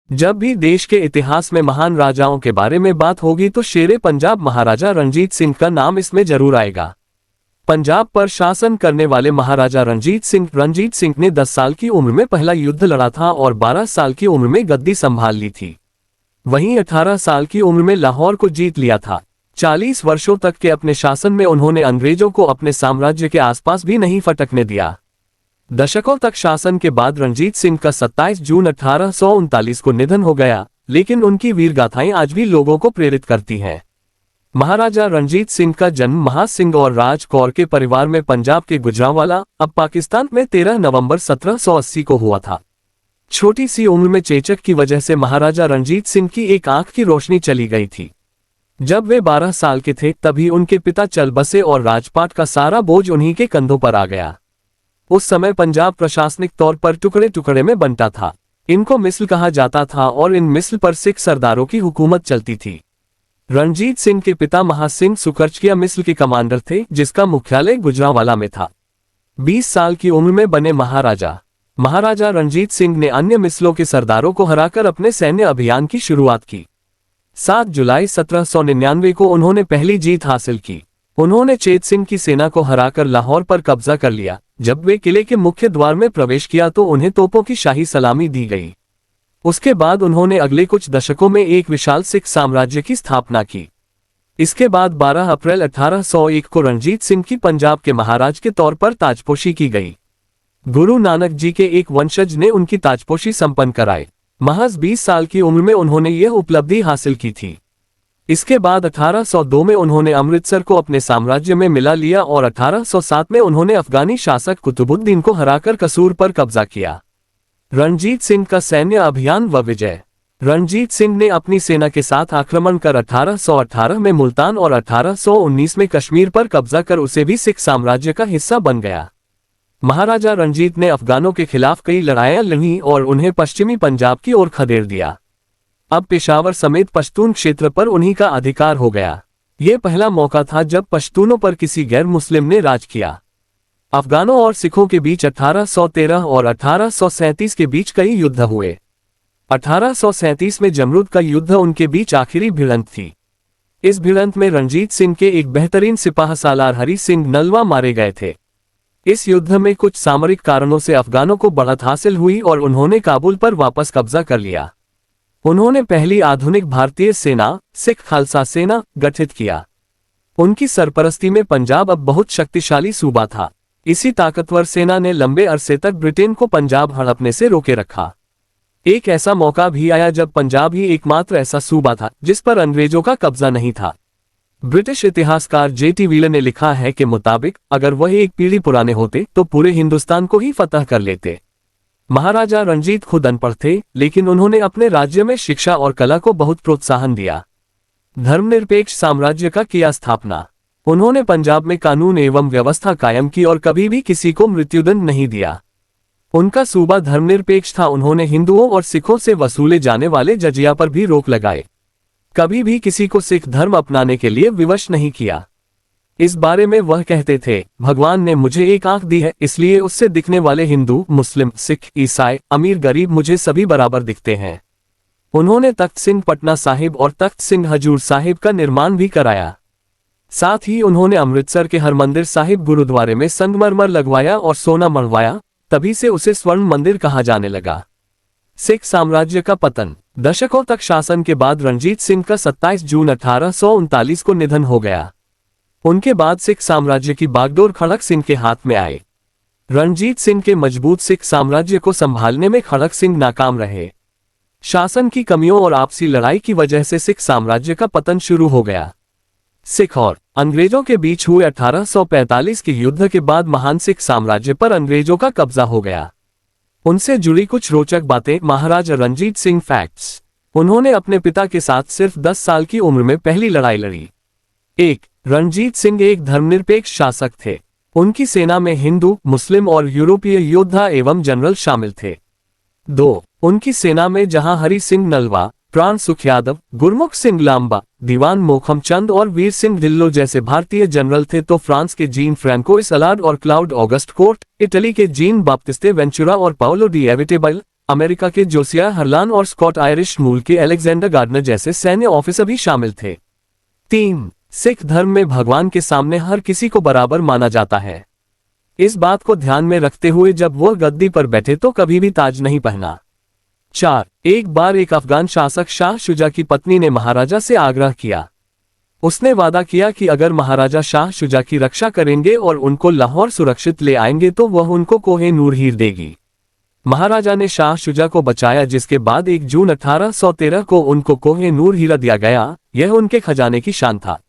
जब भी देश के इतिहास में महान राजाओं के बारे में बात होगी तो शेरे पंजाब महाराजा रणजीत सिंह का नाम इसमें जरूर आएगा। पंजाब पर शासन करने वाले महाराजा रणजीत सिंह ने 10 साल की उम्र में पहला युद्ध लड़ा था और 12 साल की उम्र में गद्दी संभाल ली थी। वहीं 18 साल की उम्र में लाहौर को जीत लिया था। 40 वर्षों तक के अपने शासन में उन्होंने अंग्रेजों को अपने साम्राज्य के आसपास भी नहीं फटकने दिया। दशकों तक शासन के बाद रणजीत सिंह का 27 जून 1839 को निधन हो गया, लेकिन उनकी वीर गाथाएं आज भी लोगों को प्रेरित करती हैं। महाराजा रणजीत सिंह का जन्म महाज सिंह और राज कौर के परिवार में पंजाब के गुजरांवाला, अब पाकिस्तान में 13 नवंबर 1780 को हुआ था। छोटी सी उम्र में चेचक की वजह से महाराजा रणजीत सिंह की एक आंख की रोशनी चली गई थी। जब वे 12 साल के थे तभी उनके पिता चल बसे और राजपाट का सारा बोझ उन्हीं के कंधों पर आ गया। उस समय पंजाब प्रशासनिक तौर पर टुकड़े टुकड़े में बंटा था। इनको मिस्ल कहा जाता था और इन मिस्ल पर सिख सरदारों की हुकूमत चलती थी। रणजीत सिंह के पिता महाज सिंह सुकरचकिया मिस्ल के कमांडर थे, जिसका मुख्यालय गुजरांवाला में था। 20 साल की उम्र में बने महाराजा रणजीत सिंह ने अन्य मिस्लों के सरदारों को हराकर अपने सैन्य अभियान की शुरुआत की। 7 जुलाई 1799 को उन्होंने पहली जीत हासिल की। उन्होंने चेत सिंह की सेना को हराकर लाहौर पर कब्जा कर लिया। जब वे किले के मुख्य द्वार में प्रवेश किया तो उन्हें तोपों की शाही सलामी दी गई। उसके बाद उन्होंने अगले कुछ दशकों में एक विशाल सिख साम्राज्य की स्थापना की। इसके बाद 12 अप्रैल 1801 को रणजीत सिंह की पंजाब के महाराज के तौर पर ताजपोशी की गई। गुरु नानक जी के एक वंशज ने उनकी ताजपोशी संपन्न कराई। महज 20 साल की उम्र में उन्होंने यह उपलब्धि हासिल की थी। इसके बाद 1802 में उन्होंने अमृतसर को अपने साम्राज्य में मिला लिया और 1807 में उन्होंने अफगानी शासक कुतुबुद्दीन को हराकर कसूर पर कब्जा किया। रणजीत सिंह का सैन्य अभियान व विजय। रणजीत सिंह ने अपनी सेना के साथ आक्रमण कर 1818 में मुल्तान और 1819 में कश्मीर पर कब्जा कर उसे भी सिख साम्राज्य का हिस्सा बन गया। महाराजा रणजीत ने अफगानों के खिलाफ कई लड़ाइयां लड़ी और उन्हें पश्चिमी पंजाब की ओर खदेड़ दिया। अब पेशावर समेत पश्तून क्षेत्र पर उन्हीं का अधिकार हो गया। ये पहला मौका था जब पश्तूनों पर किसी गैर मुस्लिम ने राज किया। अफगानों और सिखों के बीच 1813 और 1837 के बीच कई युद्ध हुए। 1837 में जमरूद का युद्ध उनके बीच आखिरी भिड़ंत थी। इस भिड़ंत में रणजीत सिंह के एक बेहतरीन सिपाह सालार हरि सिंह नलवा मारे गए थे। इस युद्ध में कुछ सामरिक कारणों से अफगानों को बढ़त हासिल हुई और उन्होंने काबुल पर वापस कब्जा कर लिया। उन्होंने पहली आधुनिक भारतीय सेना, सिख खालसा सेना, गठित किया। उनकी सरपरस्ती में पंजाब अब बहुत शक्तिशाली सूबा था। इसी ताकतवर सेना ने लंबे अरसे तक ब्रिटेन को पंजाब हड़पने से रोके रखा। एक ऐसा मौका भी आया जब पंजाब ही एकमात्र ऐसा सूबा था जिस पर अंग्रेजों का कब्जा नहीं था। ब्रिटिश इतिहासकार J.T. व्हीलर ने लिखा है के मुताबिक अगर वह एक पीढ़ी पुराने होते तो पूरे हिंदुस्तान को ही फतह कर लेते। महाराजा रणजीत खुद अनपढ़ थे, लेकिन उन्होंने अपने राज्य में शिक्षा और कला को बहुत प्रोत्साहन दिया। धर्मनिरपेक्ष साम्राज्य का किया स्थापना। उन्होंने पंजाब में कानून एवं व्यवस्था कायम की और कभी भी किसी को मृत्युदंड नहीं दिया। उनका सूबा धर्मनिरपेक्ष था। उन्होंने हिंदुओं और सिखों से वसूले जाने वाले जजिया पर भी रोक लगाए। कभी भी किसी को सिख धर्म अपनाने के लिए विवश नहीं किया। इस बारे में वह कहते थे, भगवान ने मुझे एक आंख दी है, इसलिए उससे दिखने वाले हिंदू, मुस्लिम, सिख, ईसाई, अमीर गरीब मुझे सभी बराबर दिखते हैं। उन्होंने तख्त सिंह पटना साहिब और तख्त सिंह हजूर साहिब का निर्माण भी कराया। साथ ही उन्होंने अमृतसर के हरमंदिर साहिब गुरुद्वारे में संगमरमर लगवाया और सोना मढ़वाया, तभी से उसे स्वर्ण मंदिर कहा जाने लगा। सिख साम्राज्य का पतन। दशकों तक शासन के बाद रणजीत सिंह का 27 जून 1839 को निधन हो गया। उनके बाद सिख साम्राज्य की बागडोर खड़क सिंह के हाथ में आए। रणजीत सिंह के मजबूत सिख साम्राज्य को संभालने में खड़क सिंह नाकाम रहे। शासन की कमियों और आपसी लड़ाई की वजह से सिख साम्राज्य का पतन शुरू हो गया। सिख और अंग्रेजों के बीच हुए 1845 के युद्ध के बाद महान सिख साम्राज्य पर अंग्रेजों का कब्जा हो गया। उनसे जुड़ी कुछ रोचक बातें। महाराजा रणजीत सिंह फैक्ट्स। उन्होंने अपने पिता के साथ सिर्फ 10 साल की उम्र में पहली लड़ाई लड़ी। 1. रणजीत सिंह एक धर्मनिरपेक्ष शासक थे। उनकी सेना में हिंदू, मुस्लिम और यूरोपीय योद्धा एवं जनरल शामिल थे। 2. उनकी सेना में जहां हरि सिंह नलवा, प्राण सुख यादव, गुरमुख सिंह लांबा, दीवान मोखम चंद और वीर सिंह ढिल्लो जैसे भारतीय जनरल थे, तो फ्रांस के जीन फ्रैंको सलाड और क्लाउड ऑगस्ट कोर्ट, इटली के जीन बाप्तिस्ते वेंचुरा और पाओलो डी एविटेबल, अमेरिका के जोसिया हरलान और स्कॉट आयरिश मूल के अलेक्जेंडर गार्डनर जैसे सैन्य ऑफिसर भी शामिल थे। 3. सिख धर्म में भगवान के सामने हर किसी को बराबर माना जाता है। इस बात को ध्यान में रखते हुए जब वह गद्दी पर बैठे तो कभी भी ताज नहीं पहना। 4. एक बार एक अफगान शासक शाह शुजा की पत्नी ने महाराजा से आग्रह किया। उसने वादा किया कि अगर महाराजा शाह शुजा की रक्षा करेंगे और उनको लाहौर सुरक्षित ले आएंगे तो वह उनको कोह-ए-नूर हीर देगी। महाराजा ने शाह शुजा को बचाया, जिसके बाद 1 जून 1813 को उनको कोह-ए-नूर हीरा दिया गया। यह उनके खजाने की शान था।